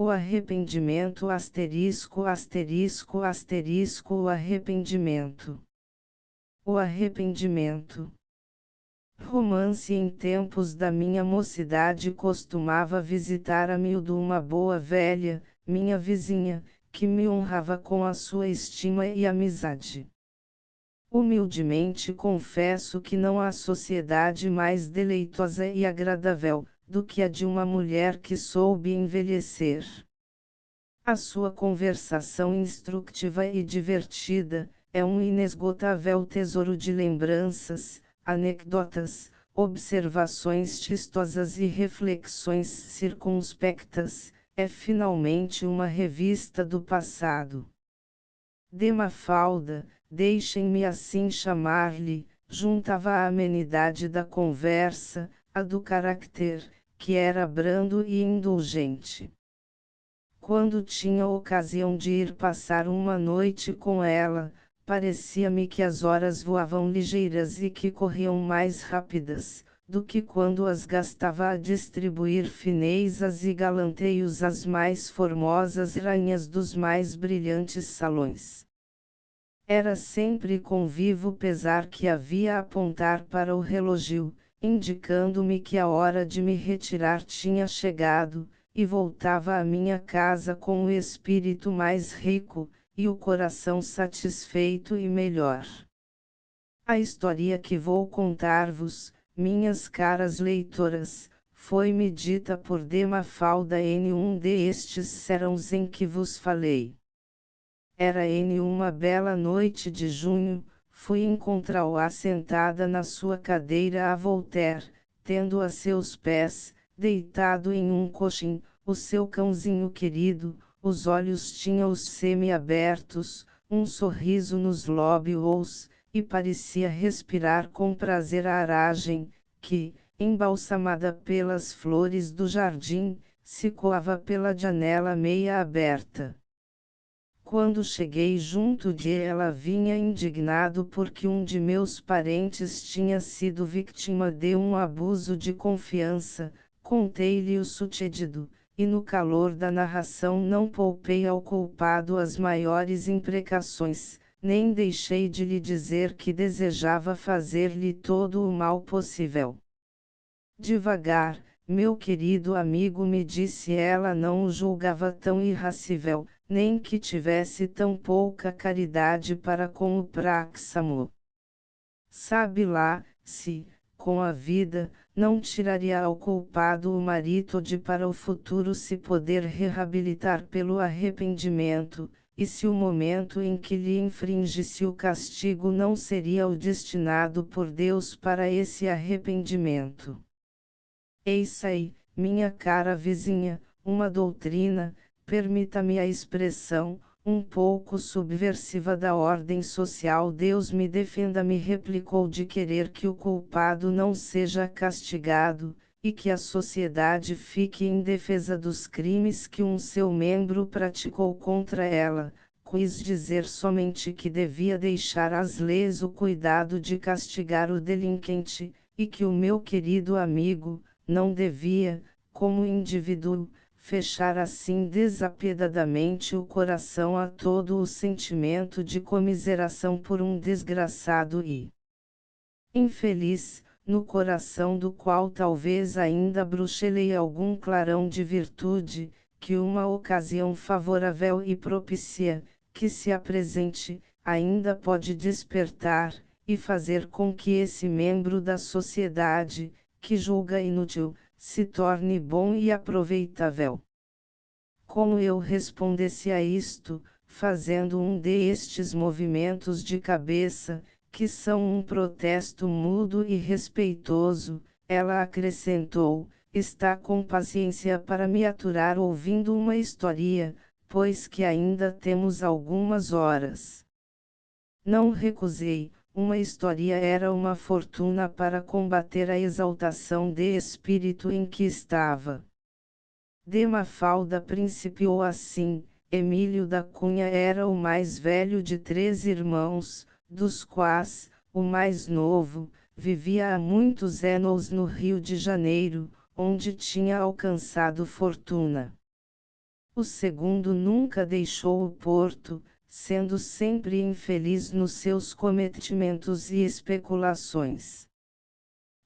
O arrependimento asterisco asterisco asterisco o arrependimento. O arrependimento. Romance. Em tempos da minha mocidade costumava visitar a miúdo uma boa velha, minha vizinha, que me honrava com a sua estima e amizade. Humildemente confesso que não há sociedade mais deleitosa e agradável do que a de uma mulher que soube envelhecer. A sua conversação instrutiva e divertida é um inesgotável tesouro de lembranças, anedotas, observações chistosas e reflexões circunspectas. É finalmente uma revista do passado. De Mafalda, deixem-me assim chamar-lhe, juntava a amenidade da conversa, a do caráter, que era brando e indulgente. Quando tinha ocasião de ir passar uma noite com ela, parecia-me que as horas voavam ligeiras e que corriam mais rápidas do que quando as gastava a distribuir finezas e galanteios às mais formosas rainhas dos mais brilhantes salões. Era sempre com vivo pesar que havia a apontar para o relógio, indicando-me que a hora de me retirar tinha chegado, e voltava à minha casa com o espírito mais rico, e o coração satisfeito e melhor. A história que vou contar-vos, minhas caras leitoras, foi-me dita por de Mafalda em um destes serões em que vos falei. Era em uma bela noite de junho, fui encontrá-la sentada na sua cadeira a Voltaire, tendo a seus pés, deitado em um coxim, o seu cãozinho querido, os olhos tinha-os semi-abertos, um sorriso nos lábios, e parecia respirar com prazer a aragem, que, embalsamada pelas flores do jardim, se coava pela janela meia aberta. Quando cheguei junto de ela vinha indignado porque um de meus parentes tinha sido vítima de um abuso de confiança, contei-lhe o sucedido, e no calor da narração não poupei ao culpado as maiores imprecações, nem deixei de lhe dizer que desejava fazer-lhe todo o mal possível. Devagar, meu querido amigo, me disse, ela não o julgava tão irracível, nem que tivesse tão pouca caridade para com o próximo. Sabe lá, se, com a vida, não tiraria ao culpado o marido de para o futuro se poder reabilitar pelo arrependimento, e se o momento em que lhe infringisse o castigo não seria o destinado por Deus para esse arrependimento. Eis aí, minha cara vizinha, uma doutrina, permita-me a expressão, um pouco subversiva da ordem social. Deus me defenda, me replicou, de querer que o culpado não seja castigado, e que a sociedade fique indefesa dos crimes que um seu membro praticou contra ela. Quis dizer somente que devia deixar às leis o cuidado de castigar o delinquente, e que o meu querido amigo não devia, como indivíduo, fechar assim desapiedadamente o coração a todo o sentimento de comiseração por um desgraçado e infeliz, no coração do qual talvez ainda bruxeleie algum clarão de virtude, que uma ocasião favorável e propícia, que se apresente, ainda pode despertar, e fazer com que esse membro da sociedade, que julga inútil, se torne bom e aproveitável. Como eu respondesse a isto, fazendo um destes movimentos de cabeça, que são um protesto mudo e respeitoso, ela acrescentou, está com paciência para me aturar ouvindo uma historia, pois que ainda temos algumas horas. Não recusei. Uma história era uma fortuna para combater a exaltação de espírito em que estava. De Mafalda principiou assim: Emílio da Cunha era o mais velho de 3 irmãos, dos quais, o mais novo, vivia há muitos anos no Rio de Janeiro, onde tinha alcançado fortuna. O segundo nunca deixou o porto, sendo sempre infeliz nos seus cometimentos e especulações.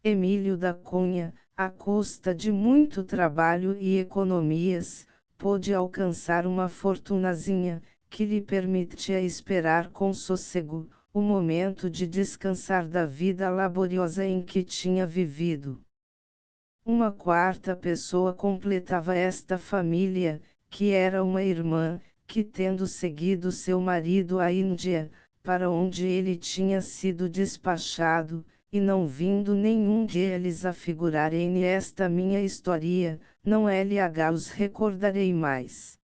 Emílio da Cunha, à custa de muito trabalho e economias, pôde alcançar uma fortunazinha, que lhe permitia esperar com sossego o momento de descansar da vida laboriosa em que tinha vivido. Uma quarta pessoa completava esta família, que era uma irmã, que tendo seguido seu marido à Índia, para onde ele tinha sido despachado, e não vindo nenhum deles a figurar em esta minha historia, não os recordarei mais.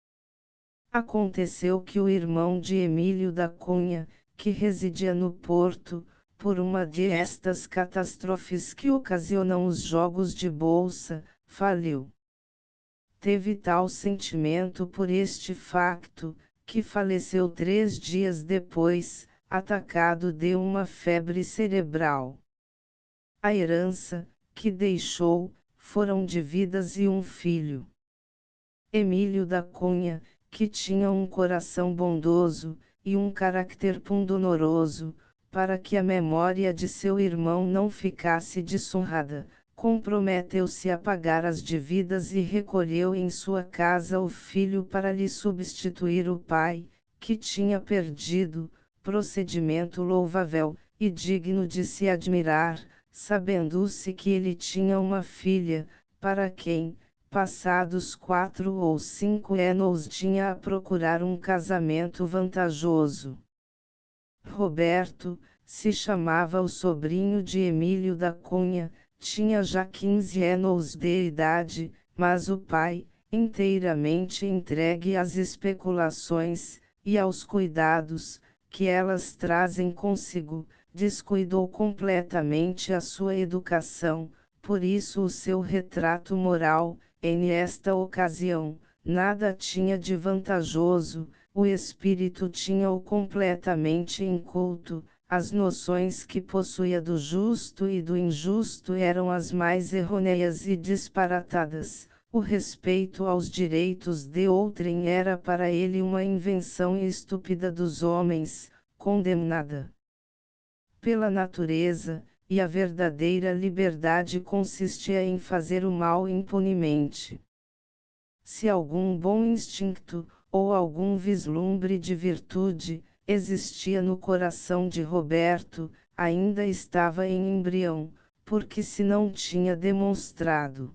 Aconteceu que o irmão de Emílio da Cunha, que residia no Porto, por uma destas catástrofes que ocasionam os jogos de bolsa, faliu. Teve tal sentimento por este facto, que faleceu 3 dias depois, atacado de uma febre cerebral. A herança, que deixou, foram dívidas e um filho. Emílio da Cunha, que tinha um coração bondoso, e um caráter pundonoroso, para que a memória de seu irmão não ficasse desonrada, comprometeu-se a pagar as dívidas e recolheu em sua casa o filho para lhe substituir o pai, que tinha perdido, procedimento louvável, e digno de se admirar, sabendo-se que ele tinha uma filha, para quem, passados 4 ou 5 anos tinha a procurar um casamento vantajoso. Roberto, se chamava o sobrinho de Emílio da Cunha, tinha já 15 anos de idade, mas o pai, inteiramente entregue às especulações, e aos cuidados, que elas trazem consigo, descuidou completamente a sua educação, por isso o seu retrato moral, em esta ocasião, nada tinha de vantajoso, o espírito tinha-o completamente inculto, as noções que possuía do justo e do injusto eram as mais errôneas e disparatadas, o respeito aos direitos de outrem era para ele uma invenção estúpida dos homens, condemnada pela natureza, e a verdadeira liberdade consistia em fazer o mal impunemente. Se algum bom instinto, ou algum vislumbre de virtude, existia no coração de Roberto, ainda estava em embrião, porque se não tinha demonstrado.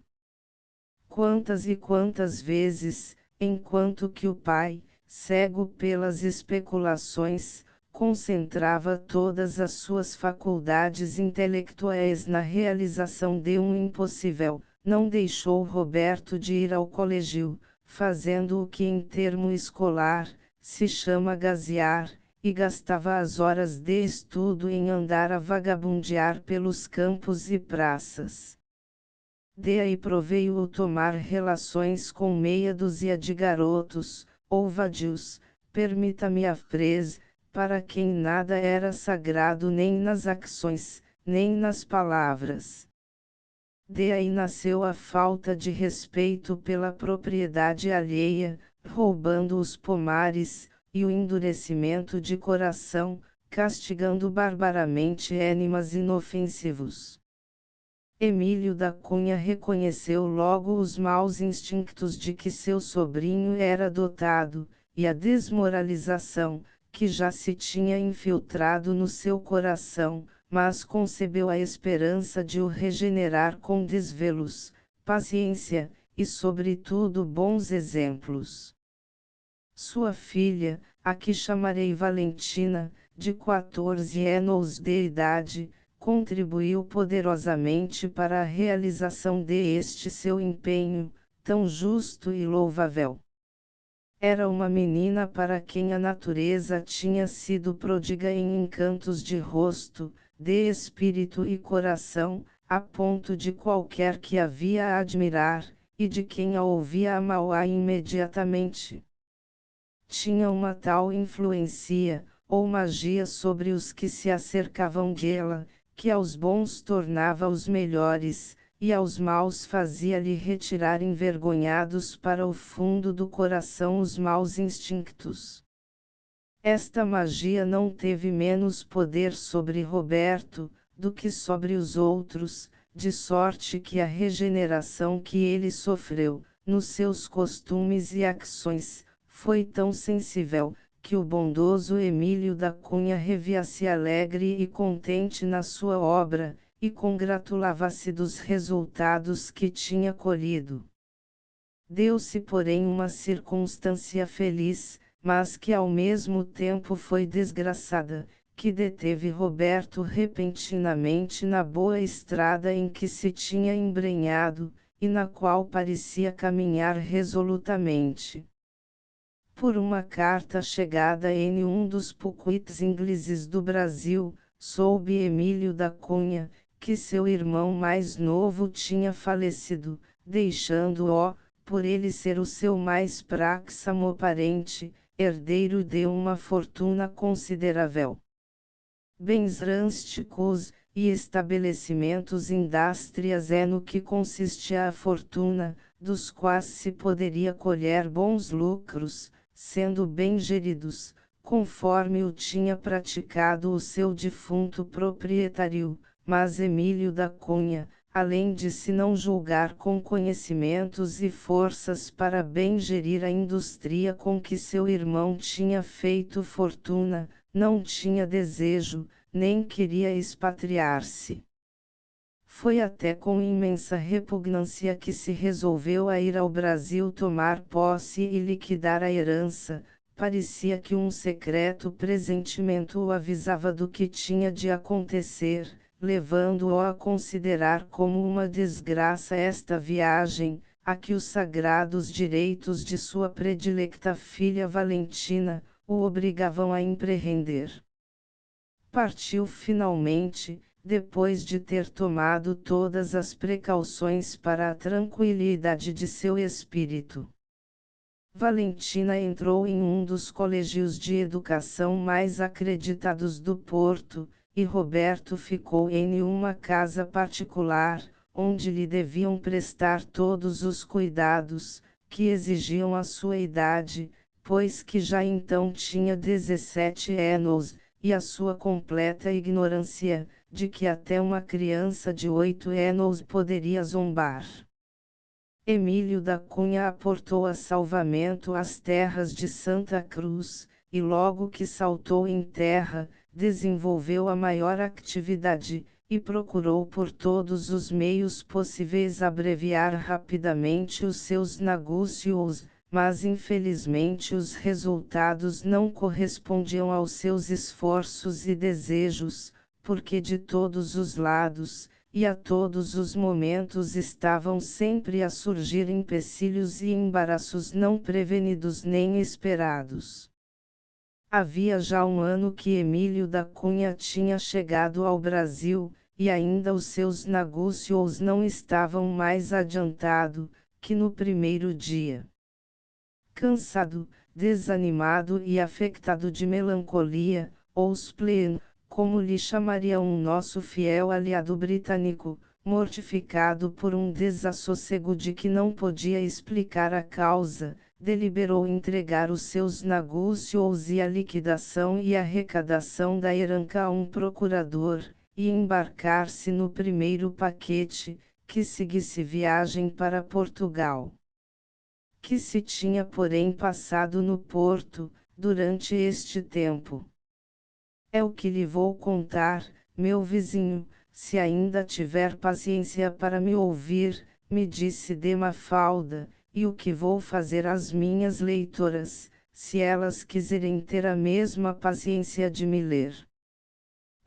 Quantas e quantas vezes, enquanto que o pai, cego pelas especulações, concentrava todas as suas faculdades intelectuais na realização de um impossível, não deixou Roberto de ir ao colégio, fazendo o que em termo escolar, se chama gazear, e gastava as horas de estudo em andar a vagabundear pelos campos e praças. De aí proveio o tomar relações com meia dúzia de garotos, ou vadios, permita-me a frase, para quem nada era sagrado nem nas ações, nem nas palavras. De aí nasceu a falta de respeito pela propriedade alheia, roubando os pomares, e o endurecimento de coração, castigando barbaramente ânimas inofensivos. Emílio da Cunha reconheceu logo os maus instintos de que seu sobrinho era dotado, e a desmoralização, que já se tinha infiltrado no seu coração, mas concebeu a esperança de o regenerar com desvelos, paciência, e sobretudo bons exemplos. Sua filha, a que chamarei Valentina, de 14 anos de idade, contribuiu poderosamente para a realização de este seu empenho, tão justo e louvável. Era uma menina para quem a natureza tinha sido pródiga em encantos de rosto, de espírito e coração, a ponto de qualquer que a via admirar, e de quem a ouvia amá-la imediatamente. Tinha uma tal influência, ou magia sobre os que se acercavam dela, que aos bons tornava os melhores, e aos maus fazia-lhe retirar envergonhados para o fundo do coração os maus instintos. Esta magia não teve menos poder sobre Roberto, do que sobre os outros, de sorte que a regeneração que ele sofreu, nos seus costumes e ações, foi tão sensível, que o bondoso Emílio da Cunha revia-se alegre e contente na sua obra, e congratulava-se dos resultados que tinha colhido. Deu-se porém uma circunstância feliz, mas que ao mesmo tempo foi desgraçada, que deteve Roberto repentinamente na boa estrada em que se tinha embrenhado, e na qual parecia caminhar resolutamente. Por uma carta chegada em um dos puquets ingleses do Brasil, soube Emílio da Cunha, que seu irmão mais novo tinha falecido, deixando-o, por ele ser o seu mais próximo parente, herdeiro de uma fortuna considerável. Bens rústicos e estabelecimentos indústrias é no que consistia a fortuna, dos quais se poderia colher bons lucros, sendo bem geridos, conforme o tinha praticado o seu defunto proprietário, mas Emílio da Cunha, além de se não julgar com conhecimentos e forças para bem gerir a indústria com que seu irmão tinha feito fortuna, não tinha desejo, nem queria expatriar-se. Foi até com imensa repugnância que se resolveu a ir ao Brasil tomar posse e liquidar a herança. Parecia que um secreto pressentimento o avisava do que tinha de acontecer, levando-o a considerar como uma desgraça esta viagem, a que os sagrados direitos de sua predilecta filha Valentina o obrigavam a empreender. Partiu finalmente, depois de ter tomado todas as precauções para a tranquilidade de seu espírito. Valentina entrou em um dos colégios de educação mais acreditados do Porto, e Roberto ficou em uma casa particular, onde lhe deviam prestar todos os cuidados que exigiam a sua idade, pois que já então tinha 17 anos, e a sua completa ignorância, de que até uma criança de 8 anos poderia zombar. Emílio da Cunha aportou a salvamento às terras de Santa Cruz, e logo que saltou em terra, desenvolveu a maior atividade, e procurou por todos os meios possíveis abreviar rapidamente os seus negócios, mas infelizmente os resultados não correspondiam aos seus esforços e desejos, porque de todos os lados, e a todos os momentos estavam sempre a surgir empecilhos e embaraços não prevenidos nem esperados. Havia já um ano que Emílio da Cunha tinha chegado ao Brasil, e ainda os seus negócios não estavam mais adiantados que no primeiro dia. Cansado, desanimado e afectado de melancolia, ou spleen, como lhe chamaria um nosso fiel aliado britânico, mortificado por um desassossego de que não podia explicar a causa, deliberou entregar os seus negócios e a liquidação e arrecadação da herança a um procurador, e embarcar-se no primeiro paquete, que seguisse viagem para Portugal. Que se tinha porém passado no Porto, durante este tempo. É o que lhe vou contar, meu vizinho, se ainda tiver paciência para me ouvir, me disse de Mafalda, e o que vou fazer às minhas leitoras, se elas quiserem ter a mesma paciência de me ler.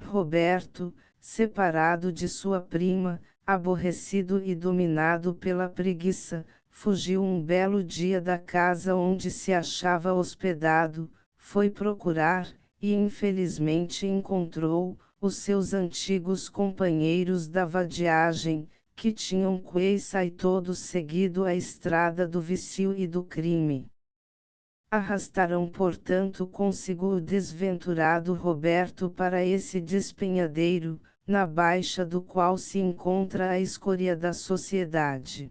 Roberto, separado de sua prima, aborrecido e dominado pela preguiça, fugiu um belo dia da casa onde se achava hospedado, foi procurar, e infelizmente encontrou, os seus antigos companheiros da vadiagem, que tinham quase todos seguido a estrada do vício e do crime. Arrastaram portanto consigo o desventurado Roberto para esse despenhadeiro, na baixa do qual se encontra a escória da sociedade.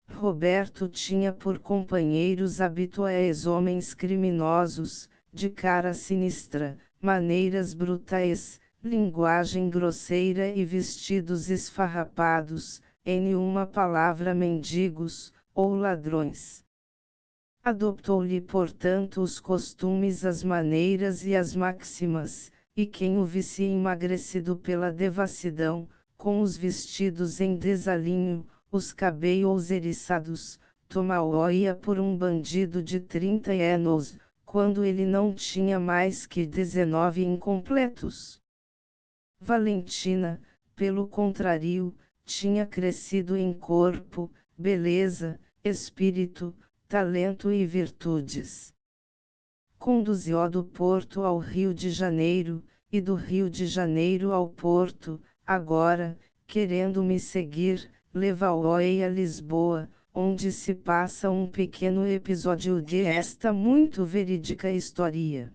Roberto tinha por companheiros habituais homens criminosos, de cara sinistra, maneiras brutais, linguagem grosseira e vestidos esfarrapados, em uma palavra mendigos, ou ladrões. Adoptou-lhe portanto os costumes, as maneiras e as máximas, e quem o visse emagrecido pela devassidão, com os vestidos em desalinho, os cabelos eriçados, tomá-o-ia por um bandido de 30 anos, quando ele não tinha mais que 19 incompletos. Valentina, pelo contrário, tinha crescido em corpo, beleza, espírito, talento e virtudes. Conduziu-o do Porto ao Rio de Janeiro, e do Rio de Janeiro ao Porto. Agora, querendo me seguir, levá-o-ei a Lisboa, onde se passa um pequeno episódio de esta muito verídica história.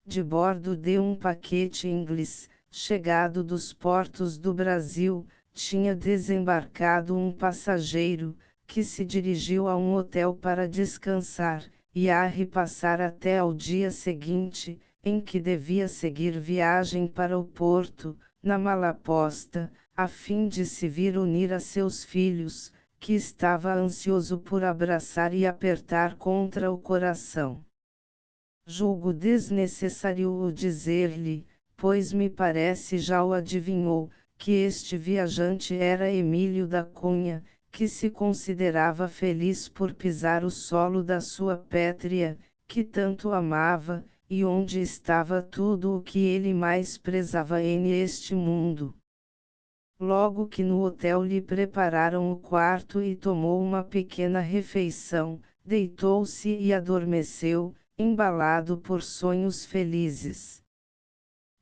De bordo de um paquete inglês, chegado dos portos do Brasil, tinha desembarcado um passageiro, que se dirigiu a um hotel para descansar, e a repassar até ao dia seguinte, em que devia seguir viagem para o Porto, na Malaposta, a fim de se vir unir a seus filhos, que estava ansioso por abraçar e apertar contra o coração. Julgo desnecessário o dizer-lhe, pois me parece já o adivinhou, que este viajante era Emílio da Cunha, que se considerava feliz por pisar o solo da sua pátria, que tanto amava, e onde estava tudo o que ele mais prezava neste mundo. Logo que no hotel lhe prepararam o quarto e tomou uma pequena refeição, deitou-se e adormeceu, embalado por sonhos felizes.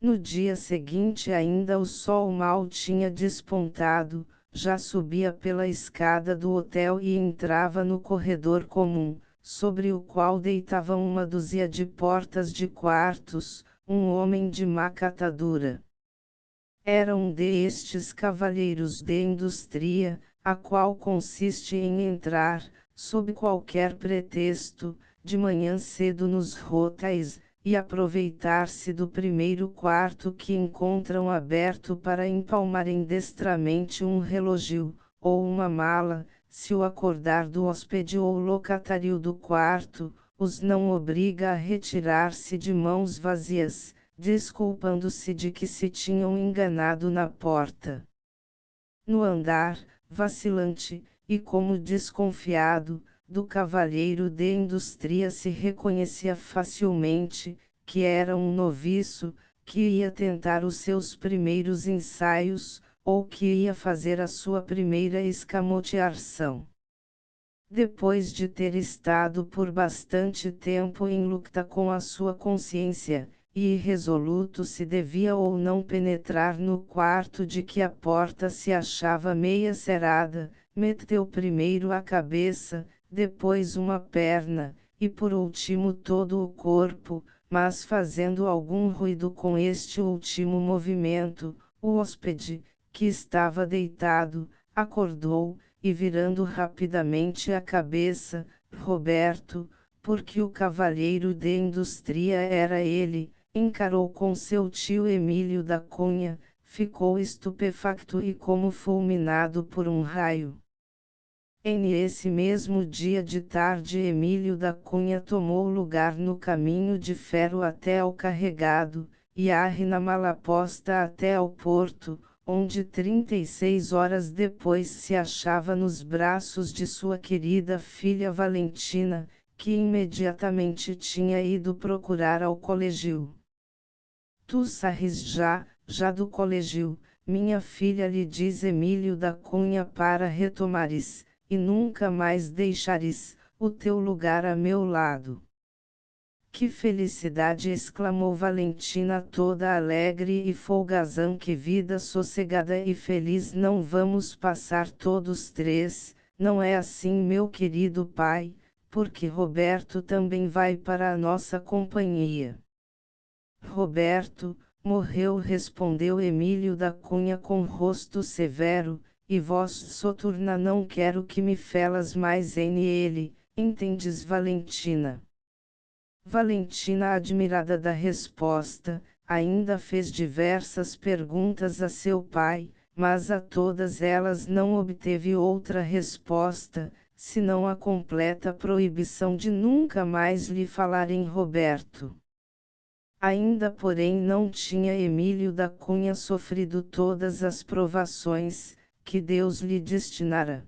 No dia seguinte ainda o sol mal tinha despontado, já subia pela escada do hotel e entrava no corredor comum, sobre o qual deitavam uma dúzia de portas de quartos, um homem de má catadura. Era um destes cavalheiros de indústria, a qual consiste em entrar, sob qualquer pretexto, de manhã cedo nos hotéis, e aproveitar-se do primeiro quarto que encontram aberto para empalmarem destramente um relógio, ou uma mala, se o acordar do hóspede ou locatário do quarto, os não obriga a retirar-se de mãos vazias, desculpando-se de que se tinham enganado na porta. No andar, vacilante, e como desconfiado, do cavalheiro de indústria se reconhecia facilmente, que era um noviço, que ia tentar os seus primeiros ensaios, ou que ia fazer a sua primeira escamoteação. Depois de ter estado por bastante tempo em luta com a sua consciência, e irresoluto se devia ou não penetrar no quarto de que a porta se achava meia cerrada, meteu primeiro a cabeça, depois uma perna, e por último todo o corpo, mas fazendo algum ruído com este último movimento, o hóspede, que estava deitado, acordou, e virando rapidamente a cabeça, Roberto, porque o cavalheiro de indústria era ele, encarou com seu tio Emílio da Cunha, ficou estupefacto e como fulminado por um raio. Nesse mesmo dia de tarde Emílio da Cunha tomou lugar no caminho de ferro até ao Carregado, e na Malaposta até ao Porto, onde 36 horas depois se achava nos braços de sua querida filha Valentina, que imediatamente tinha ido procurar ao colégio. Tu saís já do colégio, minha filha, lhe diz Emílio da Cunha, para retomares, e nunca mais deixares, o teu lugar a meu lado. Que felicidade! Exclamou Valentina, toda alegre e folgazã. Que vida sossegada e feliz não vamos passar todos três, não é assim, meu querido pai, porque Roberto também vai para a nossa companhia. Roberto, morreu, respondeu Emílio da Cunha com rosto severo, e vós, Soturna, não quero que me felas mais ele, entendes, Valentina? Valentina, admirada da resposta, ainda fez diversas perguntas a seu pai, mas a todas elas não obteve outra resposta, senão a completa proibição de nunca mais lhe falar em Roberto. Ainda porém não tinha Emílio da Cunha sofrido todas as provações que Deus lhe destinara.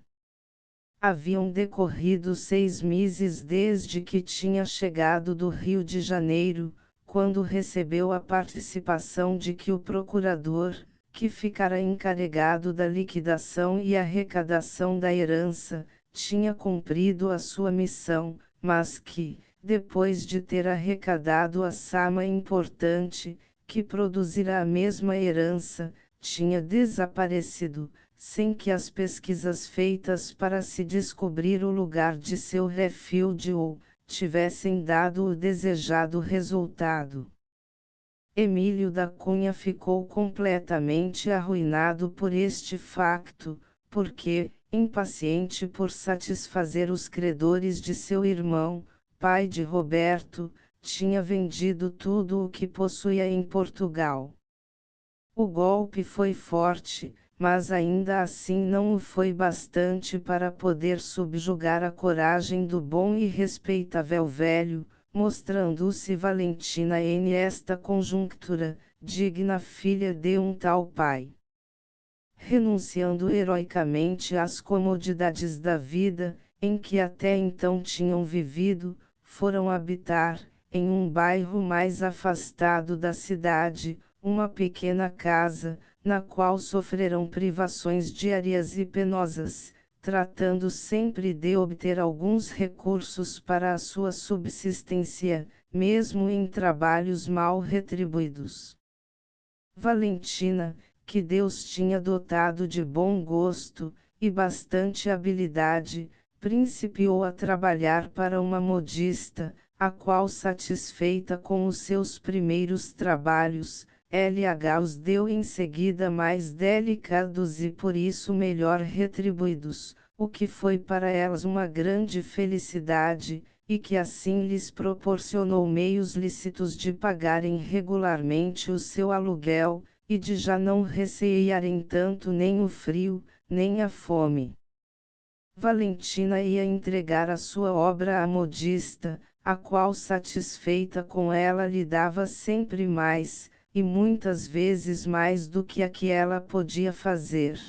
Haviam decorrido 6 meses desde que tinha chegado do Rio de Janeiro, quando recebeu a participação de que o procurador, que ficara encarregado da liquidação e arrecadação da herança, tinha cumprido a sua missão, mas que, depois de ter arrecadado a soma importante, que produzira a mesma herança, tinha desaparecido, sem que as pesquisas feitas para se descobrir o lugar de seu refúgio tivessem dado o desejado resultado. Emílio da Cunha ficou completamente arruinado por este facto, porque, impaciente por satisfazer os credores de seu irmão, pai de Roberto, tinha vendido tudo o que possuía em Portugal. O golpe foi forte, mas ainda assim não o foi bastante para poder subjugar a coragem do bom e respeitável velho, mostrando-se Valentina nesta conjuntura, digna filha de um tal pai. Renunciando heroicamente às comodidades da vida, em que até então tinham vivido, foram habitar, em um bairro mais afastado da cidade, uma pequena casa, na qual sofreram privações diárias e penosas, tratando sempre de obter alguns recursos para a sua subsistência, mesmo em trabalhos mal retribuídos. Valentina, que Deus tinha dotado de bom gosto, e bastante habilidade, principiou a trabalhar para uma modista, a qual, satisfeita com os seus primeiros trabalhos, LH os deu em seguida mais delicados e por isso melhor retribuídos, o que foi para elas uma grande felicidade, e que assim lhes proporcionou meios lícitos de pagarem regularmente o seu aluguel, e de já não recearem tanto nem o frio, nem a fome. Valentina ia entregar a sua obra à modista, a qual, satisfeita com ela, lhe dava sempre mais, e muitas vezes mais do que a que ela podia fazer.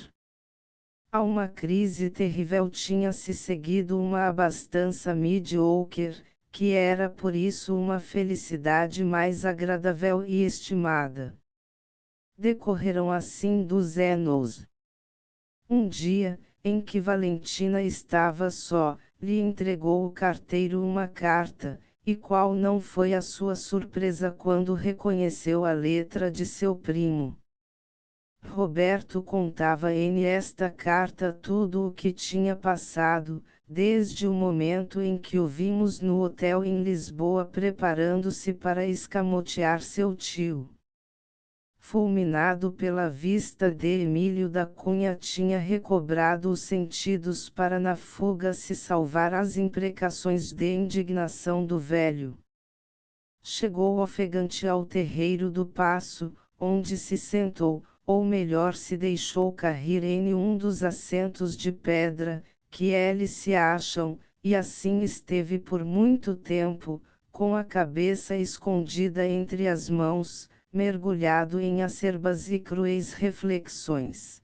A uma crise terrível tinha-se seguido uma abastança mediocre, que era por isso uma felicidade mais agradável e estimada. Decorreram assim 2 anos. Um dia, em que Valentina estava só, lhe entregou o carteiro uma carta, e qual não foi a sua surpresa quando reconheceu a letra de seu primo. Roberto contava nesta carta tudo o que tinha passado, desde o momento em que o vimos no hotel em Lisboa preparando-se para escamotear seu tio. Fulminado pela vista de Emílio da Cunha, tinha recobrado os sentidos para na fuga se salvar às imprecações de indignação do velho. Chegou ofegante ao terreiro do Paço, onde se sentou, ou melhor se deixou cair em um dos assentos de pedra, que ali se acham, e assim esteve por muito tempo, com a cabeça escondida entre as mãos, mergulhado em acerbas e cruéis reflexões.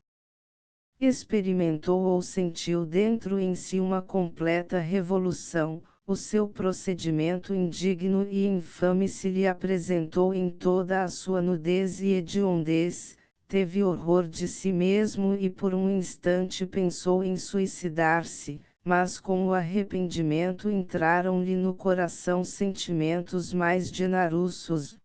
Experimentou ou sentiu dentro em si uma completa revolução, o seu procedimento indigno e infame se lhe apresentou em toda a sua nudez e hediondez, teve horror de si mesmo e por um instante pensou em suicidar-se, mas com o arrependimento entraram-lhe no coração sentimentos mais generosos.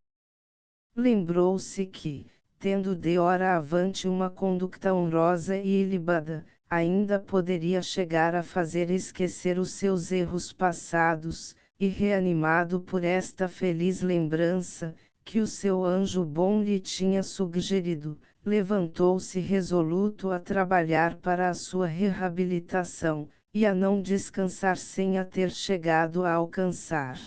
Lembrou-se que, tendo de hora avante uma conduta honrosa e ilibada, ainda poderia chegar a fazer esquecer os seus erros passados, e reanimado por esta feliz lembrança, que o seu anjo bom lhe tinha sugerido, levantou-se resoluto a trabalhar para a sua reabilitação, e a não descansar sem a ter chegado a alcançar.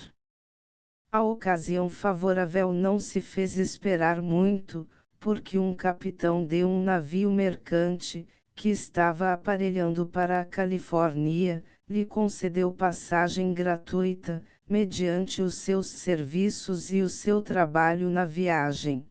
A ocasião favorável não se fez esperar muito, porque um capitão de um navio mercante, que estava aparelhando para a Califórnia, lhe concedeu passagem gratuita, mediante os seus serviços e o seu trabalho na viagem.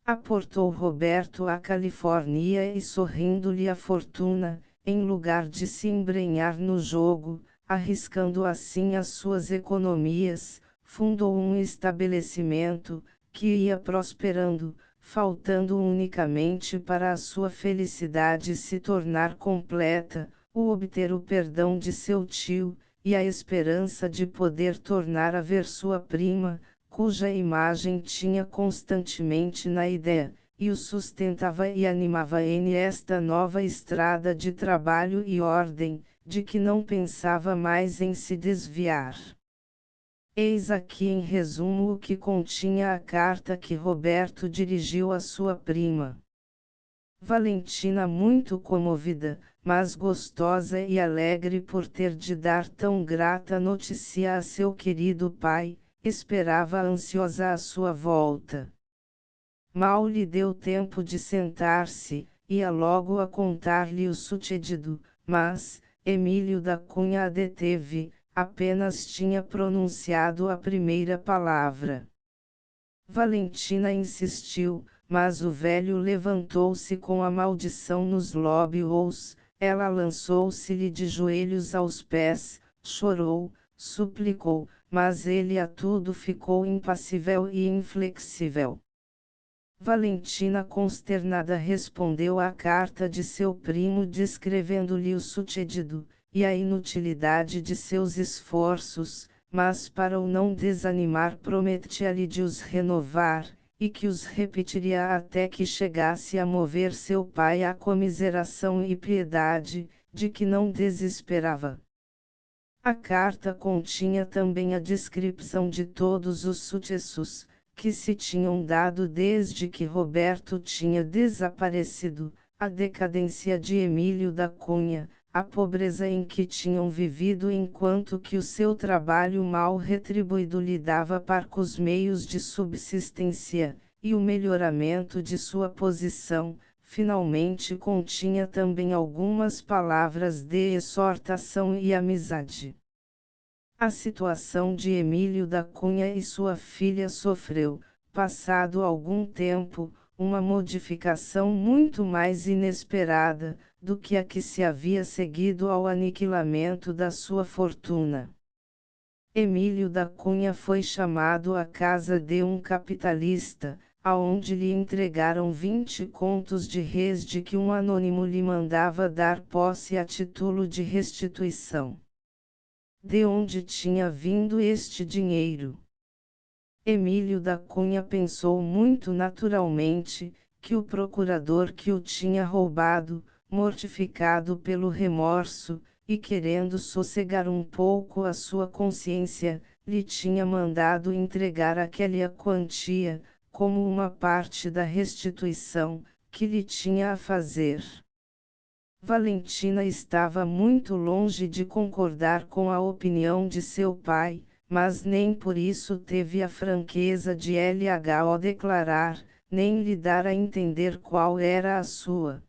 Aportou Roberto à Califórnia e, sorrindo-lhe a fortuna, em lugar de se embrenhar no jogo, arriscando assim as suas economias, fundou um estabelecimento, que ia prosperando, faltando unicamente para a sua felicidade se tornar completa, o obter o perdão de seu tio, e a esperança de poder tornar a ver sua prima, cuja imagem tinha constantemente na ideia, e o sustentava e animava esta nova estrada de trabalho e ordem, de que não pensava mais em se desviar. Eis aqui em resumo o que continha a carta que Roberto dirigiu à sua prima. Valentina, muito comovida, mas gostosa e alegre por ter de dar tão grata notícia a seu querido pai, esperava ansiosa a sua volta. Mal lhe deu tempo de sentar-se, ia logo a contar-lhe o sucedido, mas Emílio da Cunha a deteve, apenas tinha pronunciado a primeira palavra. Valentina insistiu, mas o velho levantou-se com a maldição nos lábios, ela lançou-se-lhe de joelhos aos pés, chorou, suplicou, mas ele a tudo ficou impassível e inflexível. Valentina, consternada, respondeu à carta de seu primo descrevendo-lhe o sucedido, e a inutilidade de seus esforços, mas para o não desanimar prometia-lhe de os renovar, e que os repetiria até que chegasse a mover seu pai à comiseração e piedade, de que não desesperava. A carta continha também a descrição de todos os sucessos, que se tinham dado desde que Roberto tinha desaparecido, a decadência de Emílio da Cunha, a pobreza em que tinham vivido enquanto que o seu trabalho mal retribuído lhe dava parcos meios de subsistência, e o melhoramento de sua posição. Finalmente continha também algumas palavras de exortação e amizade. A situação de Emílio da Cunha e sua filha sofreu, passado algum tempo, uma modificação muito mais inesperada, do que a que se havia seguido ao aniquilamento da sua fortuna. Emílio da Cunha foi chamado à casa de um capitalista, aonde lhe entregaram 20 contos de réis de que um anônimo lhe mandava dar posse a título de restituição. De onde tinha vindo este dinheiro? Emílio da Cunha pensou muito naturalmente, que o procurador que o tinha roubado, mortificado pelo remorso, e querendo sossegar um pouco a sua consciência, lhe tinha mandado entregar aquela quantia, como uma parte da restituição, que lhe tinha a fazer. Valentina estava muito longe de concordar com a opinião de seu pai, mas nem por isso teve a franqueza de lho declarar, nem lhe dar a entender qual era a sua.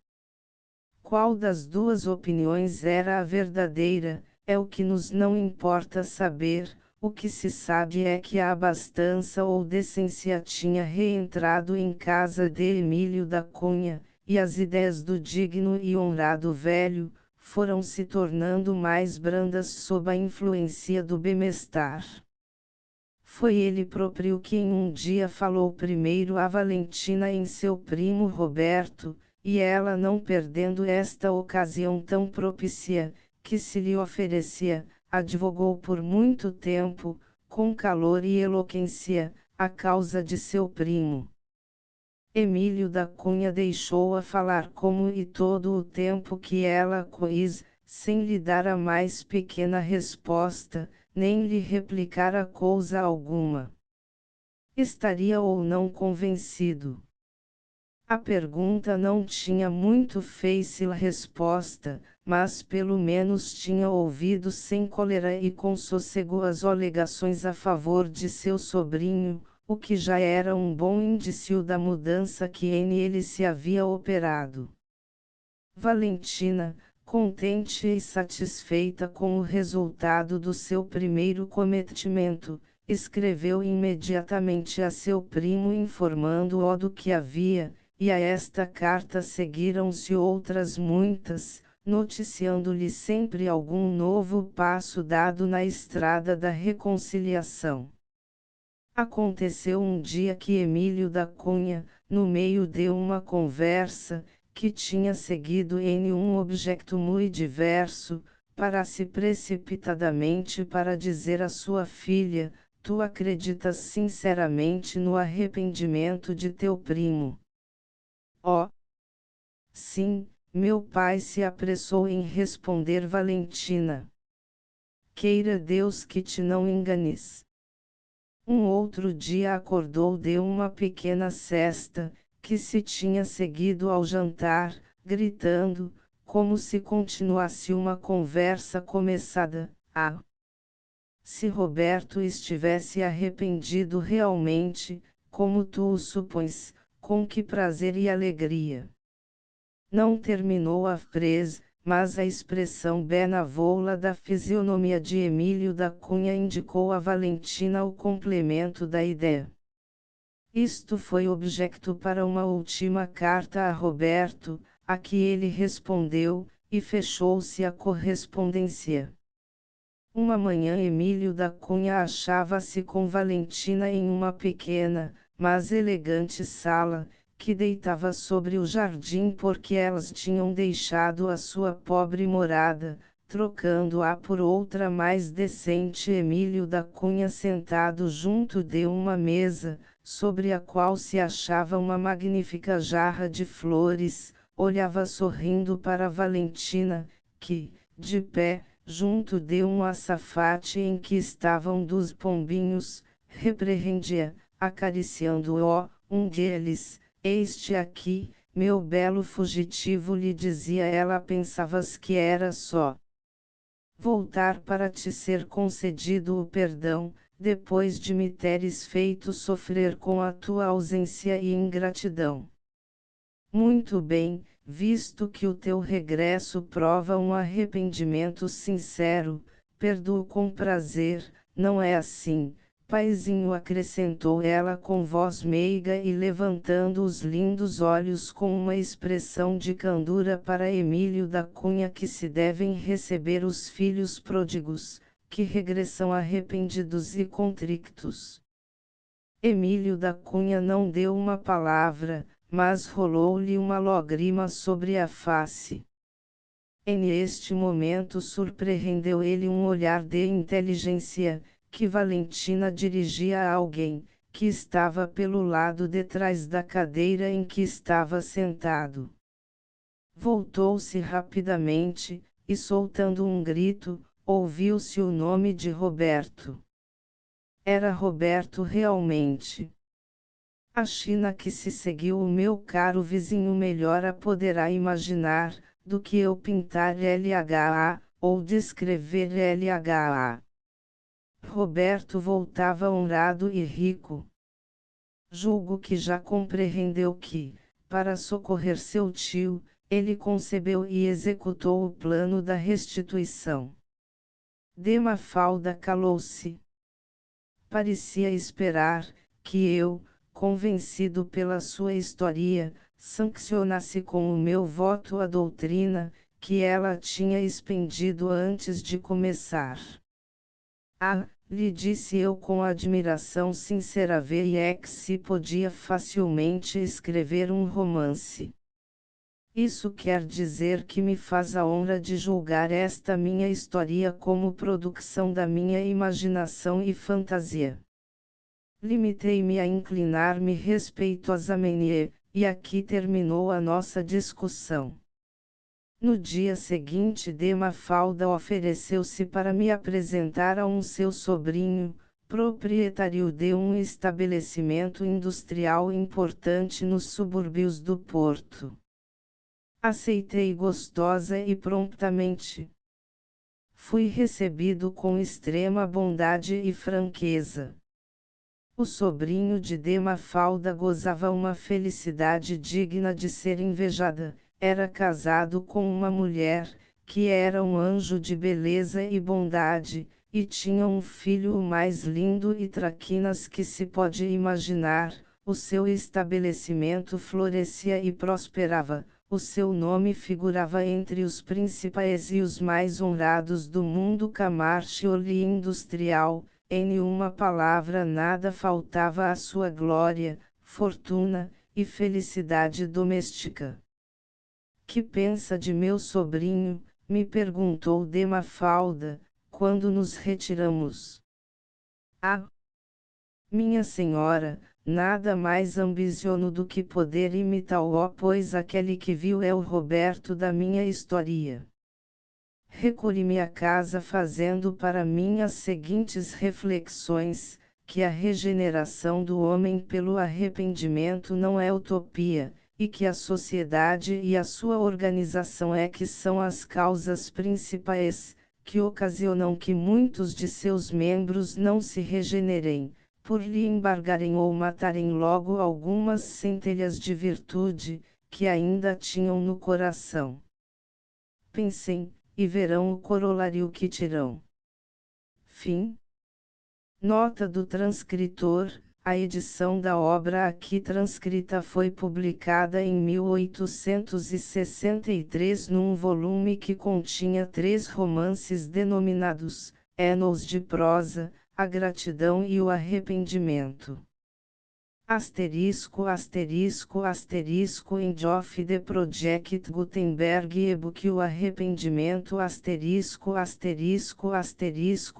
Qual das duas opiniões era a verdadeira, é o que nos não importa saber. O que se sabe é que a abastança ou decência tinha reentrado em casa de Emílio da Cunha, e as ideias do digno e honrado velho, foram se tornando mais brandas sob a influência do bem-estar. Foi ele próprio quem um dia falou primeiro a Valentina em seu primo Roberto, e ela, não perdendo esta ocasião tão propícia, que se lhe oferecia, advogou por muito tempo, com calor e eloquência, a causa de seu primo. Emílio da Cunha deixou-a falar como e todo o tempo que ela quis, sem lhe dar a mais pequena resposta, nem lhe replicar a coisa alguma. estaria ou não convencido? A pergunta não tinha muito fácil resposta, mas pelo menos tinha ouvido sem cólera e com sossego as alegações a favor de seu sobrinho, o que já era um bom indício da mudança que em ele se havia operado. Valentina, contente e satisfeita com o resultado do seu primeiro cometimento, escreveu imediatamente a seu primo informando-o do que havia, e a esta carta seguiram-se outras muitas, noticiando-lhe sempre algum novo passo dado na estrada da reconciliação. Aconteceu um dia que Emílio da Cunha, no meio de uma conversa, que tinha seguido em um objeto muito diverso, parasse precipitadamente para dizer à sua filha: tu acreditas sinceramente no arrependimento de teu primo? Oh! Sim, meu pai, se apressou em responder Valentina. Queira Deus que te não enganes. Um outro dia acordou de uma pequena sesta, que se tinha seguido ao jantar, gritando, como se continuasse uma conversa começada: ah! Se Roberto estivesse arrependido realmente, como tu o supões, com que prazer e alegria! Não terminou a frase, mas a expressão benevola da fisionomia de Emílio da Cunha indicou a Valentina o complemento da ideia. Isto foi objeto para uma última carta a Roberto, a que ele respondeu, e fechou-se a correspondência. Uma manhã Emílio da Cunha achava-se com Valentina em uma pequena, mas elegante sala, que deitava sobre o jardim porque elas tinham deixado a sua pobre morada, trocando-a por outra mais decente. Emílio da Cunha, sentado junto de uma mesa, sobre a qual se achava uma magnífica jarra de flores, olhava sorrindo para Valentina, que, de pé, junto de um açafate em que estavam 2 pombinhos, repreendia, acariciando-o, um deles: este aqui, meu belo fugitivo, lhe dizia ela. Pensavas que era só voltar para te ser concedido o perdão, depois de me teres feito sofrer com a tua ausência e ingratidão. Muito bem, visto que o teu regresso prova um arrependimento sincero, perdoo com prazer, não é assim, paizinho? Acrescentou ela com voz meiga e levantando os lindos olhos com uma expressão de candura para Emílio da Cunha: que se devem receber os filhos pródigos, que regressam arrependidos e contrictos. Emílio da Cunha não deu uma palavra, mas rolou-lhe uma lágrima sobre a face. Neste momento surpreendeu ele um olhar de inteligência, que Valentina dirigia a alguém, que estava pelo lado de trás da cadeira em que estava sentado. Voltou-se rapidamente, e soltando um grito, ouviu-se o nome de Roberto. Era Roberto realmente. A China que se seguiu o meu caro vizinho melhor a poderá imaginar, do que eu pintar LHA, ou descrever LHA. Roberto voltava honrado e rico. Julgo que já compreendeu que, para socorrer seu tio, ele concebeu e executou o plano da restituição. De Mafalda calou-se. Parecia esperar que eu, convencido pela sua história, sancionasse com o meu voto a doutrina, que ela tinha expendido antes de começar. Ah, lhe disse eu com admiração sincera, é que se podia facilmente escrever um romance. Isso quer dizer que me faz a honra de julgar esta minha história como produção da minha imaginação e fantasia. Limitei-me a inclinar-me respeitosamente, e aqui terminou a nossa discussão. No dia seguinte, Mafalda ofereceu-se para me apresentar a um seu sobrinho, proprietário de um estabelecimento industrial importante nos subúrbios do Porto. Aceitei gostosa e prontamente. Fui recebido com extrema bondade e franqueza. O sobrinho de Mafalda gozava uma felicidade digna de ser invejada. Era casado com uma mulher, que era um anjo de beleza e bondade, e tinha um filho o mais lindo e traquinas que se pode imaginar. O seu estabelecimento florescia e prosperava. O seu nome figurava entre os principais e os mais honrados do mundo comercial e industrial. Em uma palavra, nada faltava à sua glória, fortuna e felicidade doméstica. Que pensa de meu sobrinho? Me perguntou Mafalda, quando nos retiramos. Ah, minha senhora, nada mais ambiciono do que poder imitá-lo, pois aquele que viu é o Roberto da minha história. Recolhi-me a casa fazendo para mim as seguintes reflexões: que a regeneração do homem pelo arrependimento não é utopia, e que a sociedade e a sua organização é que são as causas principais, que ocasionam que muitos de seus membros não se regenerem, por lhe embargarem ou matarem logo algumas centelhas de virtude, que ainda tinham no coração. Pensem, e verão o corolário que tirão. Fim. Nota do transcritor: a edição da obra aqui transcrita foi publicada em 1863 num volume que continha 3 romances denominados Annals de Prosa, A Gratidão e o Arrependimento. End of the Project Gutenberg e-book O Arrependimento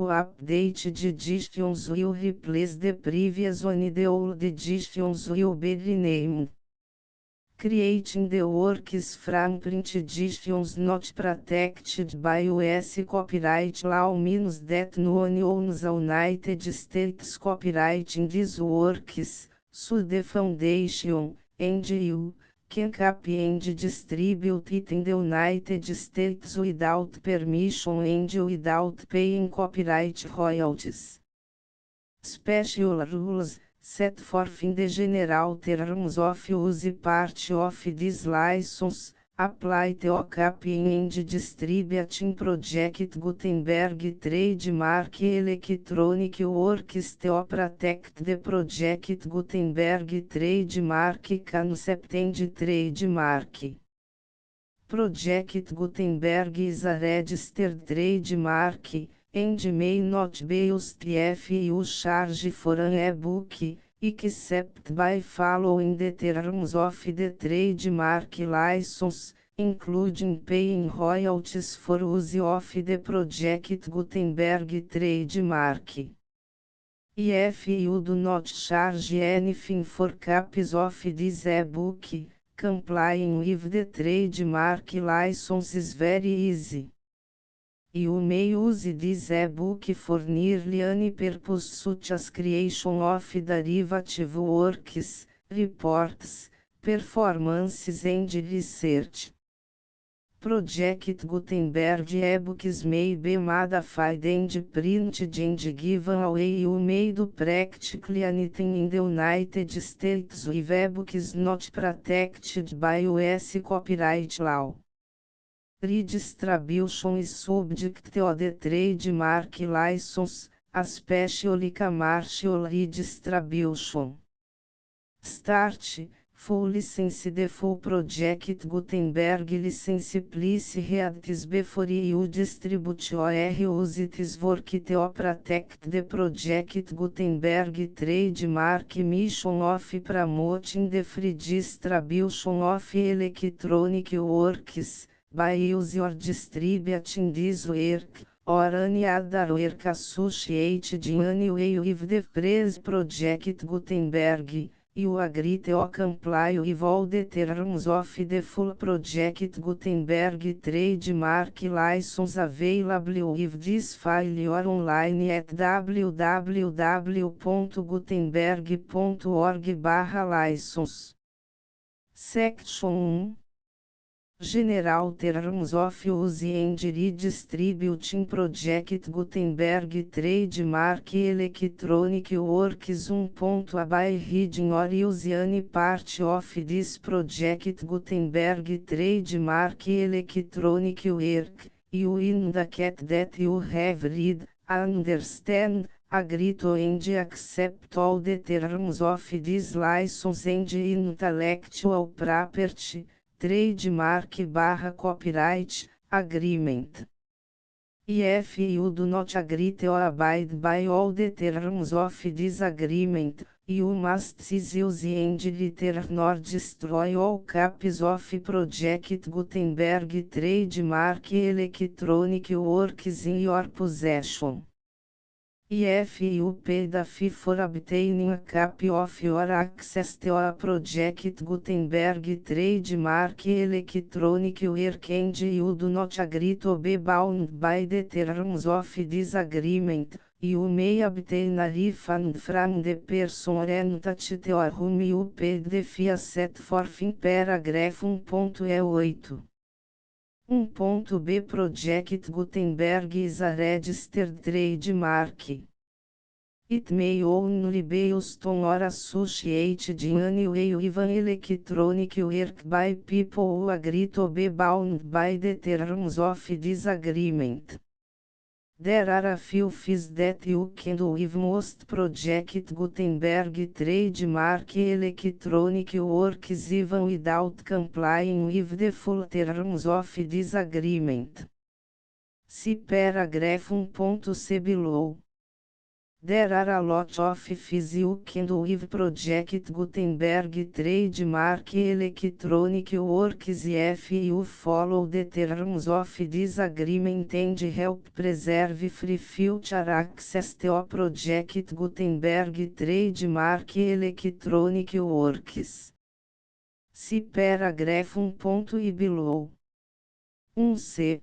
Update editions will replace the previous one. The old editions will be renamed. Creating the works from print editions not protected by US copyright law means that no one owns the United States copyright in these works. So the foundation, and you, can copy and distribute it in the United States without permission and without paying copyright royalties. Special rules, set forth in the general terms of use part of this license, apply to copying and distributing Project Gutenberg trademark electronic works to protect the Project Gutenberg trademark concept and trademark. Project Gutenberg is a registered trademark, and may not be used if you charge for an e-book, except by following the terms of the trademark license, including paying royalties for use of the Project Gutenberg trademark. If you do not charge anything for copies of this e-book, complying with the trademark license is very easy. You may use this e-book for nearly any purpose such as creation of derivative works, reports, performances and research. Project Gutenberg e-books may be modified and printed and given away. You may do practically anything in the United States with e-books not protected by US copyright law. Redistribution is subject to the trademark license, especially commercial redistribution. Start, full license. The full Project Gutenberg license please read this before you distribute or use this work to protect the Project Gutenberg trademark mission of promoting the free distribution of electronic works, by use or distributing this work, or any other work associated in any way with the phrase Project Gutenberg, you agree to comply with all the terms of the full project Gutenberg trademark license available with this file or online at www.gutenberg.org/license. Section 1. General Terms of Use and Redistributing Project Gutenberg Trademark Electronic Works 1. By reading or use any part of this project Gutenberg Trademark Electronic Work, you indicate that you have read, understand, agree to and accept all the terms of this license and intellectual property, trademark/copyright, agreement. If you do not agree or abide by all the terms of this agreement, you must cease use and return or destroy all copies of Project Gutenberg trademark electronic works in your possession. If you paid a fee for obtaining a copy of your access to a Project Gutenberg trademark electronic work and you do not agree to be bound by the terms of this agreement, you may obtain a refund from the person or entity to whom you paid the fee set forth in paragraph 1.8. 1.b Project Gutenberg is a registered trademark. It may only be used on or associated in any way with an electronic work by people who agree to be bound by the terms of this agreement. There are a few fees that you can do with most Project Gutenberg trademark electronic works even without complying with the full terms of this agreement. See paragraph 1.c below. There are a lot of fees you can do with Project Gutenberg trademark electronic works if you follow the terms of this agreement and help preserve free future access to Project Gutenberg trademark electronic works. See paragraph 1.i below. 1c.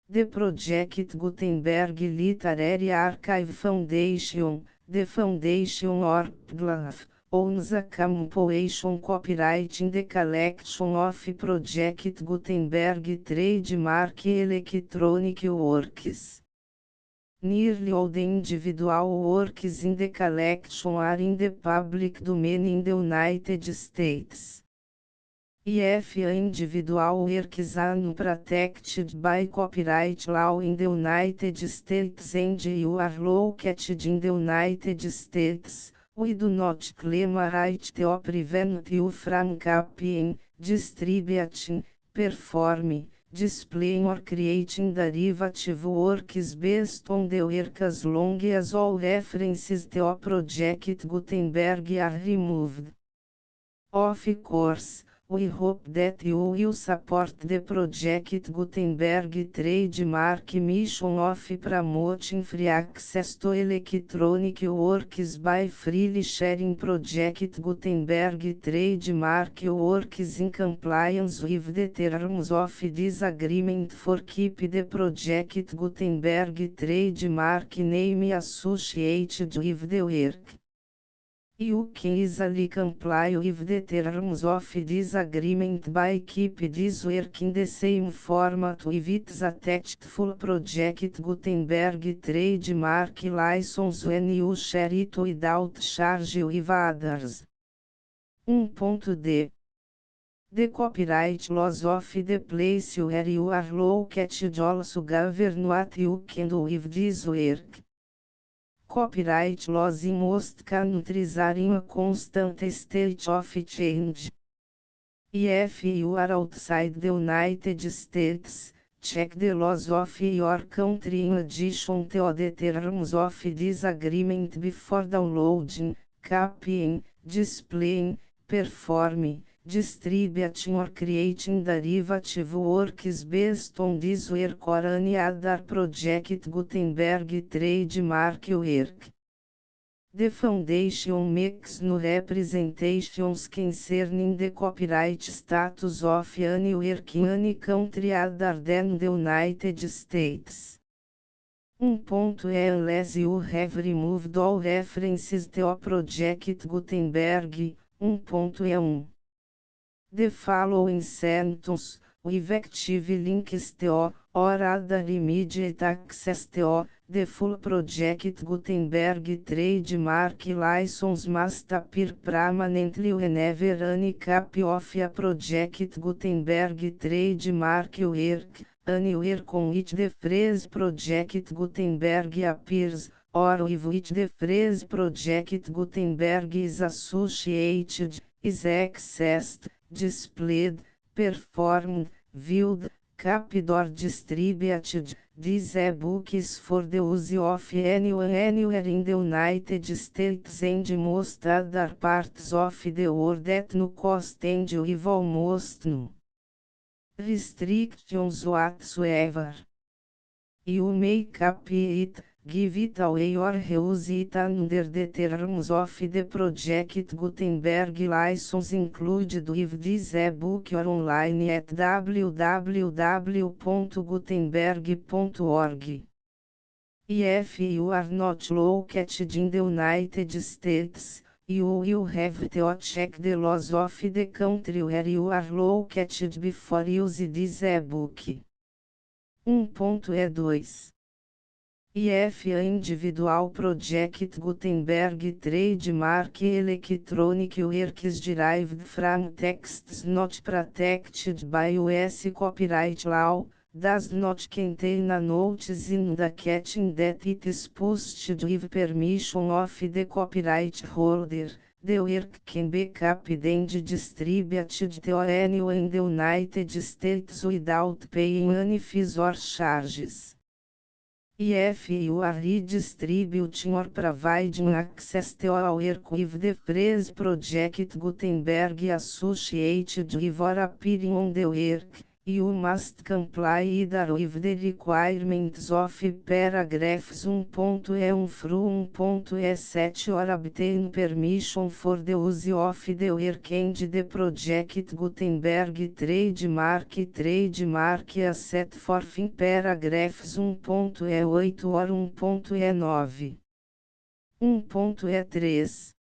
The Project Gutenberg Literary Archive Foundation, the Foundation or PGLAF, owns a compilation copyright in the collection of Project Gutenberg trademark electronic works. Nearly all the individual works in the collection are in the public domain in the United States. If individual works are protected by copyright law in the United States and you are located in the United States, we do not claim a right to prevent you from copying, distributing, performing, displaying or creating derivative works based on the work as long as all references to Project Gutenberg are removed. Of course, we hope that you will support the Project Gutenberg trademark mission of promoting free access to electronic works by freely sharing Project Gutenberg trademark works in compliance with the terms of this agreement for keep the Project Gutenberg trademark name associated with the work. You can easily comply with the terms of this agreement by keep this work in the same format with its attached full Project Gutenberg trademark license when you share it without charge with others. 1.d. The copyright laws of the place where you are located also govern what you can do with this work. Copyright laws in most countries are in a constant state of change. If you are outside the United States, check the laws of your country in addition to the terms of this agreement before downloading, copying, displaying, performing, distributing or creating derivative works based on this work or any other Project Gutenberg trademark work. The foundation makes no representations concerning the copyright status of any work in any country other than the United States. Unless you have removed all references to Project Gutenberg. 1.1. The following sentence, with active links to, or other immediate access to, the full Project Gutenberg trademark license must appear permanently whenever any copy of a Project Gutenberg trademark work, anywhere con which the phrase Project Gutenberg appears, or with which the phrase Project Gutenberg is associated, is accessed, displayed, performed, viewed, copied or distributed. This e-book is for the use of anyone anywhere in the United States and most other parts of the world at no cost and with almost no restrictions whatsoever. You may copy it, give it away or reuse it under the terms of the Project Gutenberg license included with this e-book or online at www.gutenberg.org. If you are not located in the United States, you will have to check the laws of the country where you are located before use this e-book. 1.2. If a individual Project Gutenberg trademark electronic works derived from texts not protected by US copyright law, does not contain a notice indicating that it is posted with permission of the copyright holder, the work can be copied and distributed to anyone in the United States without paying any fees or charges. If you are redistributing or providing access to a work with the phrase Project Gutenberg associated with or appearing on the work, you must comply either with the requirements of paragraphs 1.1 through 1.7 or obtain permission for the use of the work and the Project Gutenberg trademark as set forth in paragraphs 1.8 or 1.9. 1.3.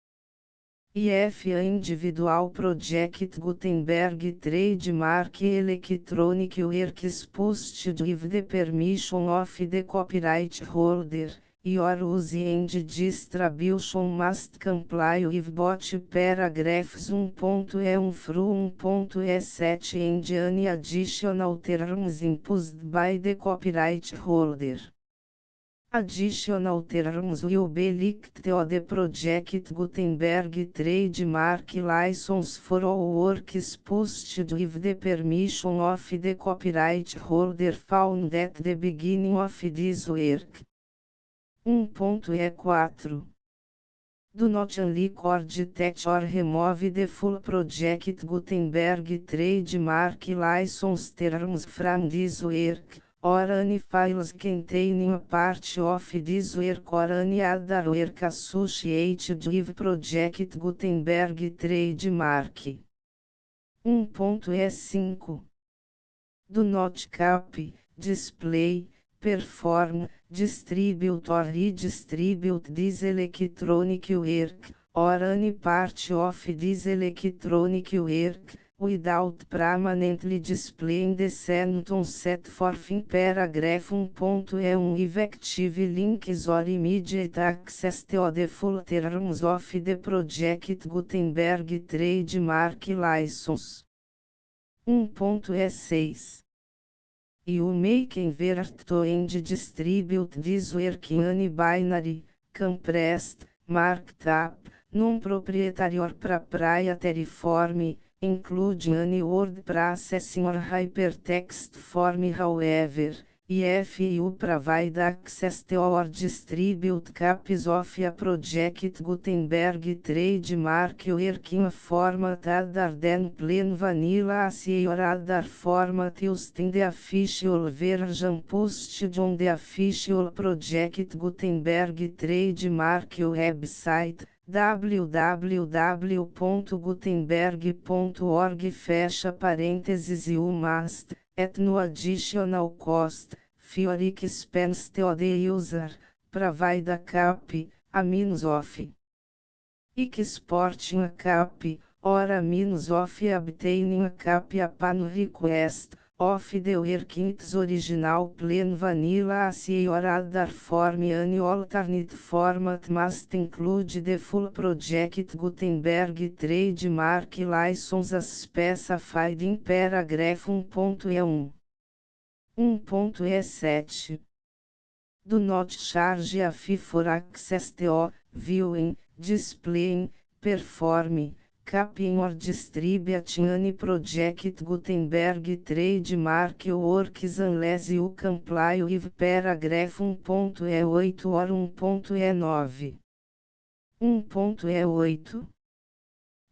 If a individual Project Gutenberg trademark electronic works posted with the permission of the copyright holder, your use and distribution must comply with both paragraphs 1.1 through 1.7 and any additional terms imposed by the copyright holder. Additional terms will be linked to the Project Gutenberg trademark license for all works posted with the permission of the copyright holder found at the beginning of this work. 1.4. Do not unrecord that or remove the full Project Gutenberg trademark license terms from this work, or any files containing a part of this work or any other work associated with Project Gutenberg trademark. 1.5. Do not copy, display, perform, distribute or redistribute this electronic work, or any part of this electronic work, without permanently displaying the sentence set forth in paragraph 1.1 with active links or immediate access to the full terms of the Project Gutenberg trademark license. 1.6. You may convert to and distribute this work in any binary, compressed, marked up, non-proprietary or proprietary form, including any word processing or hypertext form. However, if you provide access to or distribute copies of a project Gutenberg trademark working format other than plain vanilla as or other format used in the official version posted on the official project Gutenberg trademark website, www.gutenberg.org fecha parênteses you must, at no additional cost, for expense to the user, provide a copy, a means of exporting a copy, or a means of obtaining a copy upon request, of the work in its original plain vanilla as or other form. Any alternate format must include the full project Gutenberg trademark license as specified in paragraph 1.E1. 1.E7. Do not charge a fee for access to, viewing, displaying, performing, copying or distributing any project Gutenberg trademark works unless you comply with paragraph 1.E8 or 1.E9. 1.E8.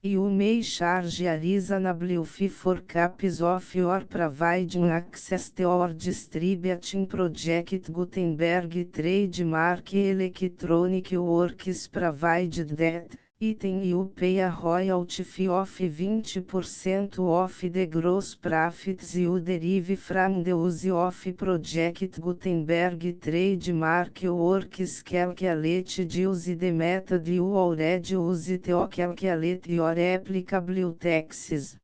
You may charge a reasonable fee for copies of your providing access to or distributing project Gutenberg trademark electronic works provided that, item you pay a royalty fee of 20% of the gross profits you derive from the use of project Gutenberg trademark works calculated use the method you already use to calculate your applicable taxes.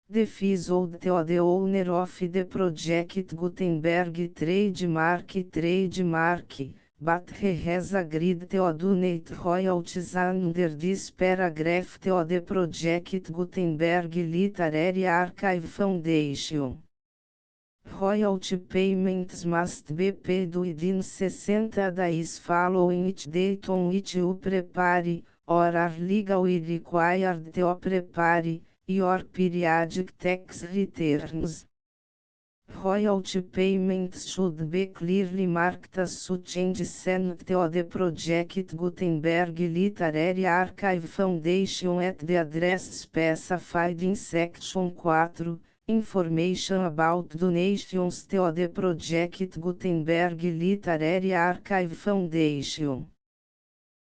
The fees owed to the owner of the project Gutenberg trademark, but he has agreed to donate royalties under this paragraph to the project Gutenberg Literary Archive Foundation. Royalty payments must be paid within 60 days following each date on which you prepare, or are legally required to prepare, your periodic tax returns. Royalty payments should be clearly marked as such and sent to the project Gutenberg Literary Archive Foundation at the address specified in Section 4, Information about donations to the project Gutenberg Literary Archive Foundation.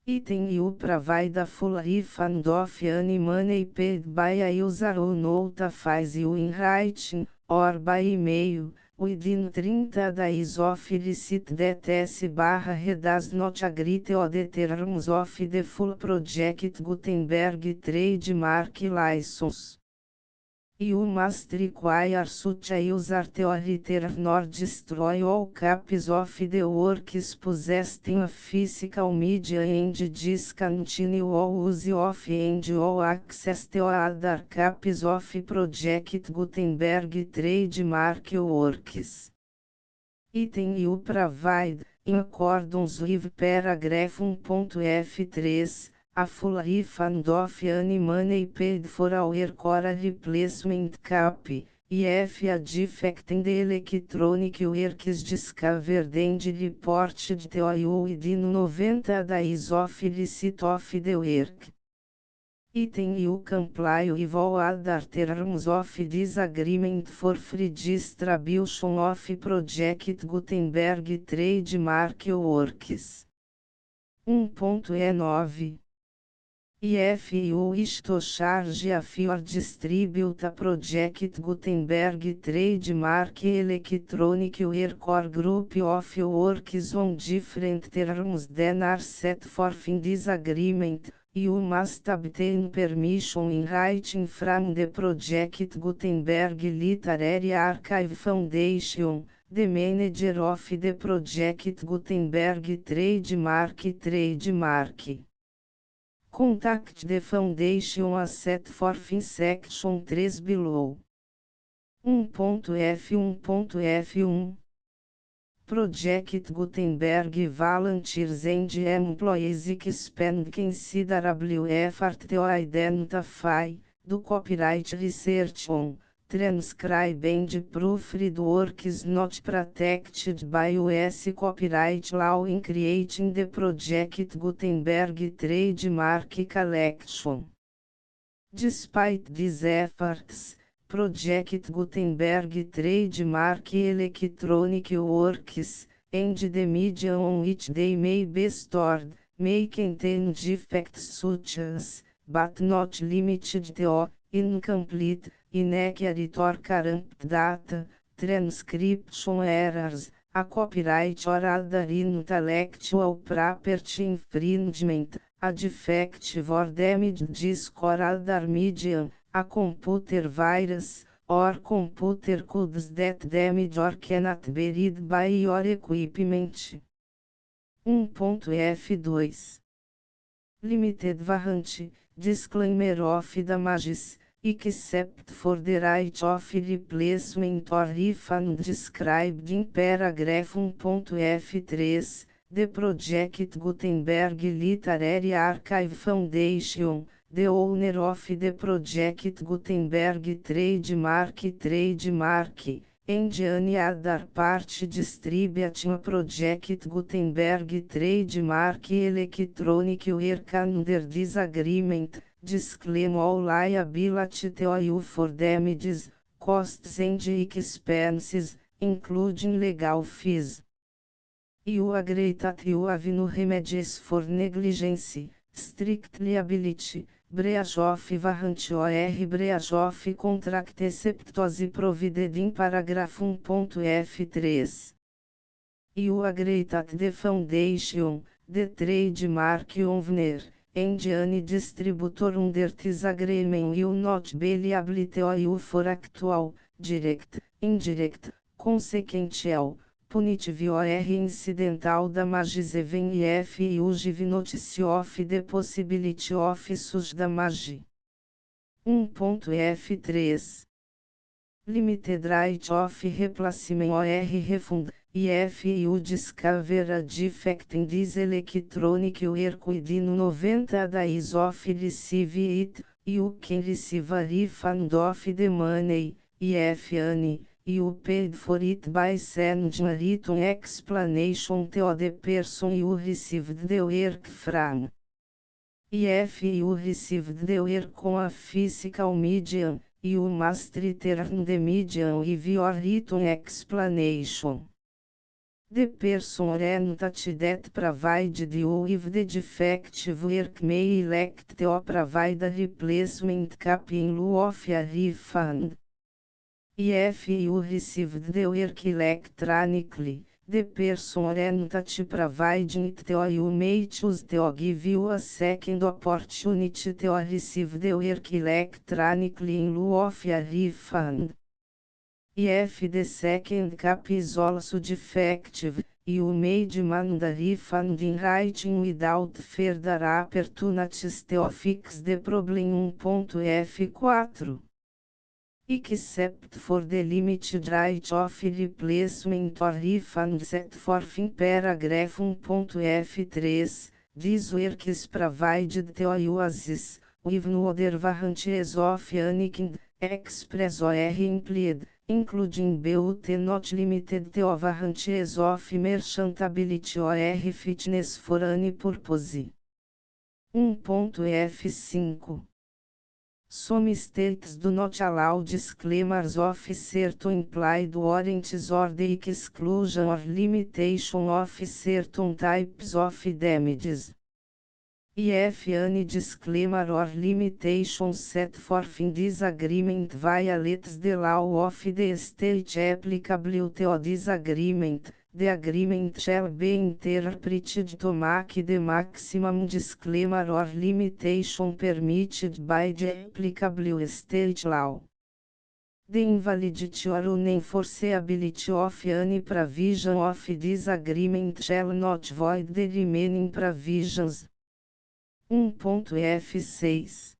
Item you provide a full refund of any money paid by a user who notifies you in writing, or by email, within 30 days of receipt that S/he does not agree to the terms of the full project Gutenberg trademark license. You must require such a user to return or destroy all copies of the works possessed in a physical media and discontinue all use of and all access to other copies of project Gutenberg trademark works. Item you provide, in accordance with paragraph 1.F3, a full refund of any money paid for a work or a replacement copy, if a defect in the electronic work is discovered and reported to you within 90 days of receipt of the work. Item you comply with all other terms of this agreement for free distribution of project Gutenberg trademark works. 1.E9. If you wish to charge a fee or distribute a project Gutenberg trademark electronic work or group of works on different terms than are set forth in this agreement, you must obtain permission in writing from the project Gutenberg Literary Archive Foundation, the manager of the project Gutenberg trademark. Contact the foundation as set forth in section 3 below. 1.F1.F1 Project Gutenberg volunteers and employees expend considerable effort to identify, do copyright research on, transcribe and proofread works not protected by US copyright law in creating the Project Gutenberg trademark collection. Despite these efforts, Project Gutenberg trademark electronic works, and the media on which they may be stored, may contain defects such as, but not limited to, incomplete, inaccurate or corrupt data, transcription errors, a copyright or other intellectual property infringement, a defective or damaged disk or other medium, a computer virus, or computer codes that damage or cannot be read by your equipment. 1.F2 Limited warranty, disclaimer of damages, except for the right of replacement or refund described in paragraph 1.F3, the Project Gutenberg Literary Archive Foundation, the owner of the Project Gutenberg trademark, and any other party distributing Project Gutenberg trademark electronic work under this agreement, disclaim all liability to you for damages, costs and expenses, including legal fees. You agree that you have no remedies for negligence, strict liability, breach of warranty or breach of contract except as provided in paragraph 1.F3. You agree that the foundation, the trademark owner, and any distributor under this agreement will not be liable to you for actual, direct, indirect, consequential, punitive or incidental damages even if you give notice of the possibility of such damage. 1.F3 Limited right of replacement or refund, if you discover a defect in this electronic work within 90 days of receive it, you can receive a refund of the money, if any. You paid for it by sending a written explanation to the person you received the work from. If you received the work on a physical medium, you must return the medium with your written explanation. The person or entity that provided you with the defective work may elect to provide a replacement copy in lieu of a refund. If you received the work electronically, the person or entity providing it to you may choose to give you a second opportunity to receive the work electronically in lieu of a refund. If the second copy is also defective, you may demand a refund in writing without further opportunities to fix the problem. 1.F4 Except for the limited right of replacement or refund set forth in paragraph 1.F3, this work is provided to you as is, with no other warranties of any kind, express or implied, including but not limited to warranties of merchantability or fitness for any purpose. 1.F5 Some states do not allow disclaimers of certain implied warranties or the exclusion or limitation of certain types of damages. If any disclaimer or limitation set forth in this agreement violates the law of the state applicable to this agreement, the agreement shall be interpreted to make the maximum disclaimer or limitation permitted by the applicable state law. The invalidity or unenforceability of any provision of this agreement shall not void the remaining provisions. 1.F6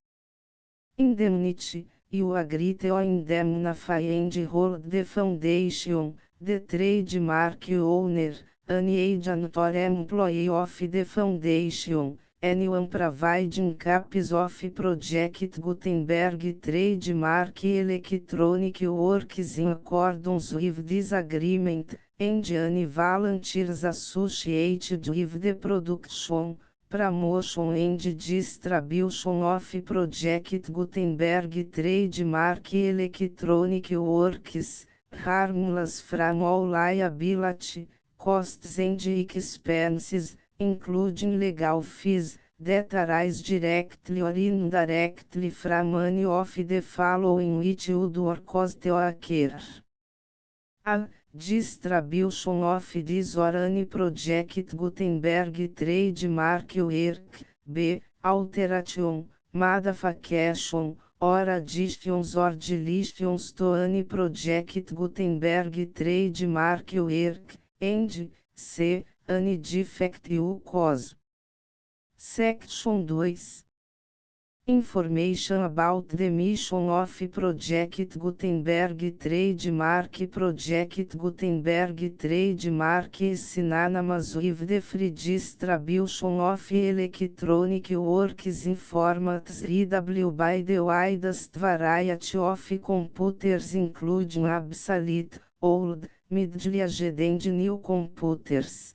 Indemnity, you agree to indemnify and hold the foundation, the trademark owner, any agent or employee of the foundation, anyone providing copies of Project Gutenberg trademark electronic works in accordance with this agreement, and any volunteers associated with the production, promotion and distribution of Project Gutenberg trademark electronic works, harmless from all liability, costs and expenses, including legal fees, that arise directly or indirectly from any of the following which would or cost or occur. A. Distribution of this or any Project Gutenberg trademark work. B. Alteration, modification, or additions or deletions to any Project Gutenberg trademark work, and C. Any defect or cause. Section 2. Information about the mission of Project Gutenberg trademark. Project Gutenberg trademark is synonymous with the free distribution of electronic works in formats readable by the widest variety of computers, including obsolete, old, middle-aged and new computers.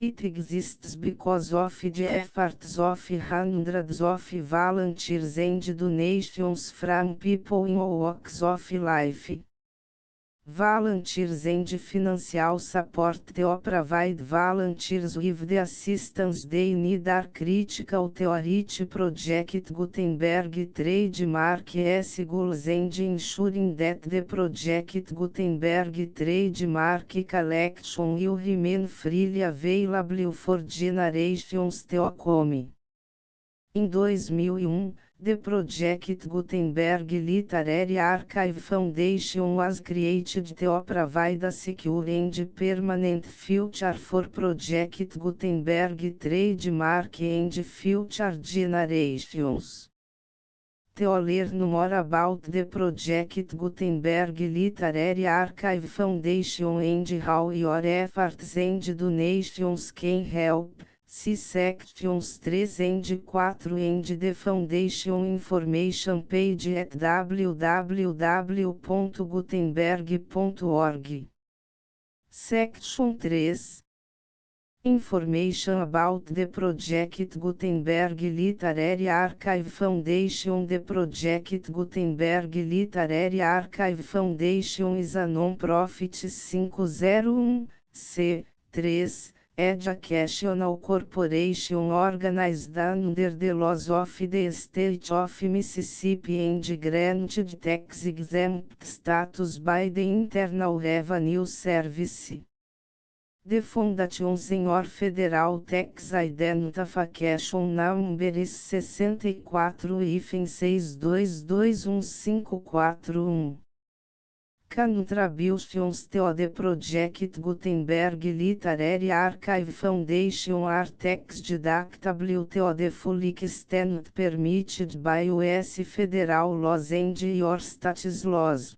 It exists because of the efforts of hundreds of volunteers and donations from people in all walks of life. Volunteers and financial support to provide volunteers with the assistance they need are critical to reach Project Gutenberg trademark goals and ensuring that the Project Gutenberg trademark collection will remain freely available for generations to come. Em 2001, the Project Gutenberg Literary Archive Foundation was created to provide a secure and permanent future for Project Gutenberg trademark and future generations. To learn more about the Project Gutenberg Literary Archive Foundation and how your efforts and donations can help, see sections 3 and 4 and the Foundation information page at www.gutenberg.org. Section 3. Information about the Project Gutenberg Literary Archive Foundation. The Project Gutenberg Literary Archive Foundation is a non-profit 501(c)(3) educational corporation organized under the laws of the State of Mississippi and granted tax-exempt status by the Internal Revenue Service. The Foundation's Senhor Federal Tax Identification Number is 64-6221541. Contributions to the Project Gutenberg Literary Archive Foundation are tax deductible to the full extent permitted by U.S. federal laws and your state's laws.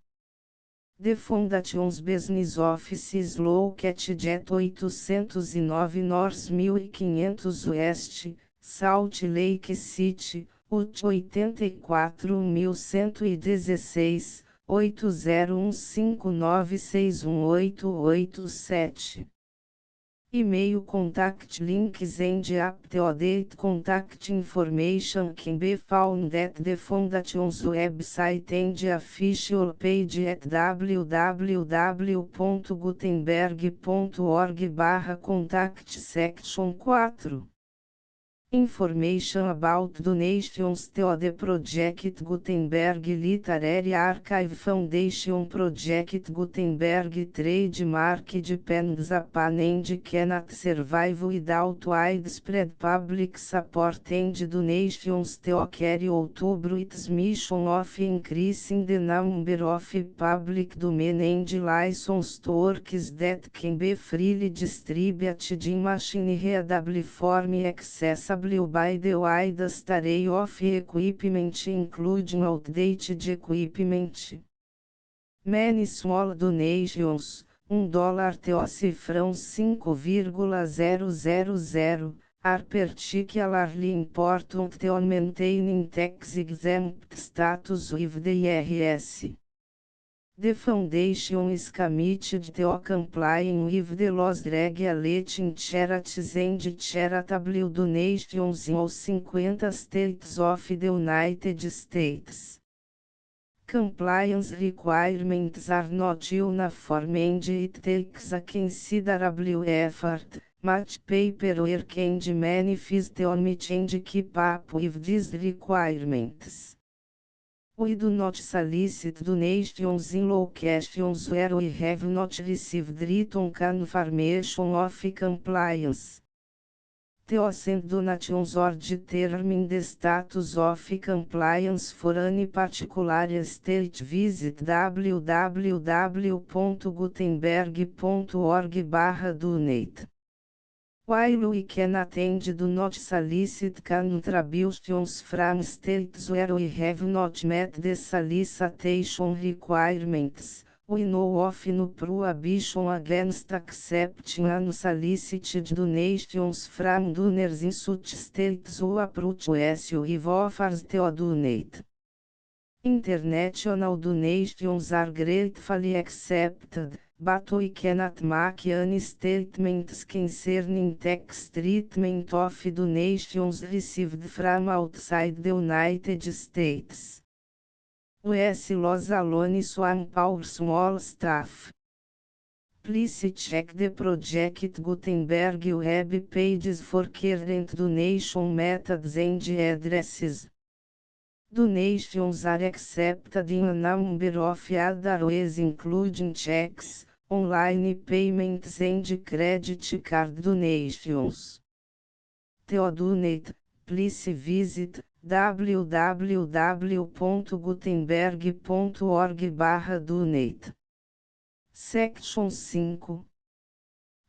The Foundation's business office is located at 809 North 1500 West, Salt Lake City, UT 84116, 8015961887. E-mail contact links and up-to-date contact information can be found at the Foundation's website and official page at www.gutenberg.org/contact. Section 4. Information about donations to the Project Gutenberg Literary Archive Foundation. Project Gutenberg trademark depends upon and cannot survive without widespread public support and donations to carry out its mission of increasing the number of public domain and licensed works that can be freely distributed in machine-readable form accessible by the widest array of equipment, including outdated equipment. Many small donations, $1 to cifrão 5,000, are particularly important to maintaining tax-exempt status with the IRS. The foundation is committed to complying with the laws regulating charities and charitable donations in all 50 states of the United States. Compliance requirements are not uniform and it takes a considerable effort, much paperwork and manifest on it and keep up with these requirements. We do not solicit donations in locations where we have not received written confirmation of compliance. To send donations or determine the status of compliance for any particular state, visit www.gutenberg.org/donate. While we can attend do not solicit contributions from states where we have not met the solicitation requirements, we know of no prohibition against accepting unsolicited donations from donors in such states who approach us with offers to donate. International donations are gratefully accepted, but we cannot make any statements concerning tax treatment of donations received from outside the United States. US laws alone swamp our small staff. Please check the Project Gutenberg web pages for current donation methods and addresses. Donations are accepted in a number of other ways including checks, online payments and credit card donations. To donate, please visit www.gutenberg.org/donate. Section 5.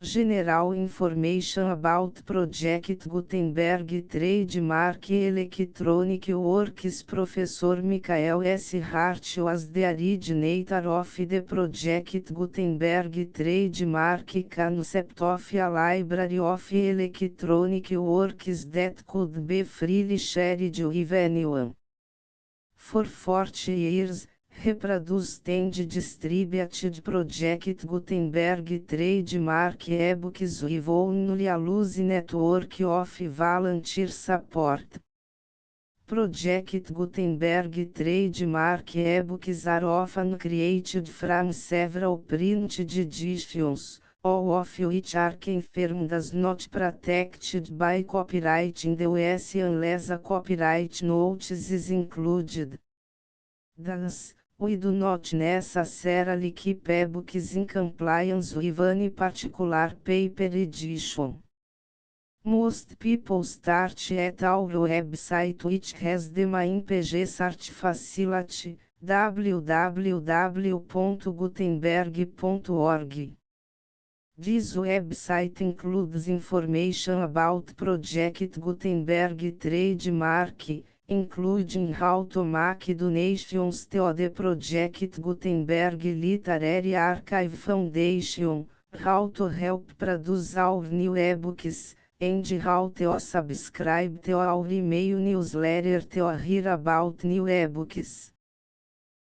General Information about Project Gutenberg Trademark Electronic Works. Professor Michael S. Hart was the originator of the Project Gutenberg Trademark concept of a library of electronic works that could be freely shared with anyone. For 40 years, reproduced and distributed Project Gutenberg trademark ebooks with only a loose network of volunteer support. Project Gutenberg trademark ebooks are often created from several printed editions, all of which are confirmed as not protected by copyright in the US unless a copyright notice is included. Thus, we do not necessarily keep ebooks in compliance with any particular paper edition. Most people start at our website, which has the main page search facility, www.gutenberg.org. This website includes information about Project Gutenberg trademark, including how to make donations to the Project Gutenberg Literary Archive Foundation, how to help produce our new ebooks, and how to subscribe to our email newsletter to hear about new ebooks.